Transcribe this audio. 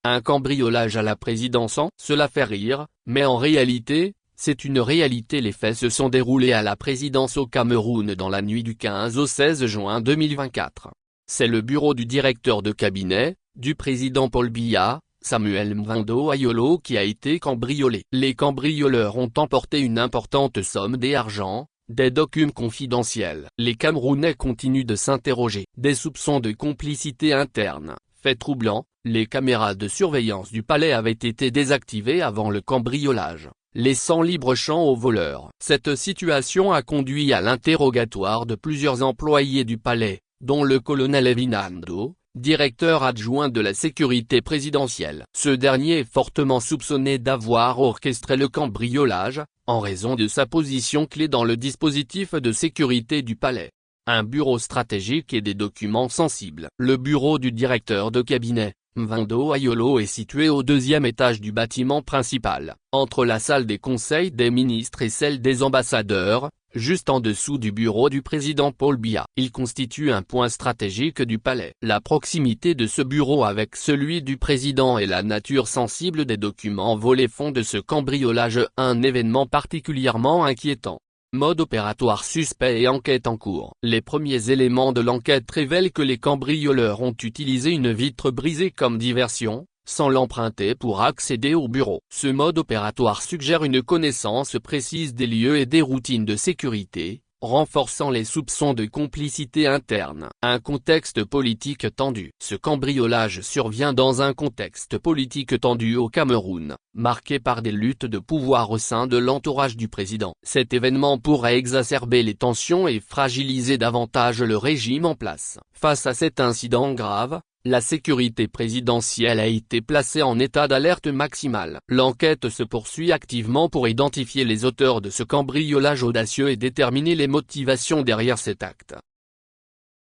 Un cambriolage à la présidence cela fait rire, mais en réalité, c'est une réalité. Les faits se sont déroulés à la présidence au Cameroun dans la nuit du 15 au 16 juin 2024. C'est le bureau du directeur de cabinet, du président Paul Biya, Samuel Mvindo Ayolo, qui a été cambriolé. Les cambrioleurs ont emporté une importante somme d'argent, des documents confidentiels. Les Camerounais continuent de s'interroger. Des soupçons de complicité interne. Fait troublant, les caméras de surveillance du palais avaient été désactivées avant le cambriolage, laissant libre champ aux voleurs. Cette situation a conduit à l'interrogatoire de plusieurs employés du palais, dont le colonel Evinando, directeur adjoint de la sécurité présidentielle. Ce dernier est fortement soupçonné d'avoir orchestré le cambriolage, en raison de sa position clé dans le dispositif de sécurité du palais. Un bureau stratégique et des documents sensibles. Le bureau du directeur de cabinet, Mvindo Ayolo, est situé au deuxième étage du bâtiment principal, entre la salle des conseils des ministres et celle des ambassadeurs, juste en dessous du bureau du président Paul Biya. Il constitue un point stratégique du palais. La proximité de ce bureau avec celui du président et la nature sensible des documents volés font de ce cambriolage un événement particulièrement inquiétant. Mode opératoire suspect et enquête en cours. Les premiers éléments de l'enquête révèlent que les cambrioleurs ont utilisé une vitre brisée comme diversion, sans l'emprunter pour accéder au bureau. Ce mode opératoire suggère une connaissance précise des lieux et des routines de sécurité, renforçant les soupçons de complicité interne. Un contexte politique tendu. Ce cambriolage survient dans un contexte politique tendu au Cameroun, marqué par des luttes de pouvoir au sein de l'entourage du président. Cet événement pourrait exacerber les tensions et fragiliser davantage le régime en place. Face à cet incident grave, la sécurité présidentielle a été placée en état d'alerte maximale. L'enquête se poursuit activement pour identifier les auteurs de ce cambriolage audacieux et déterminer les motivations derrière cet acte.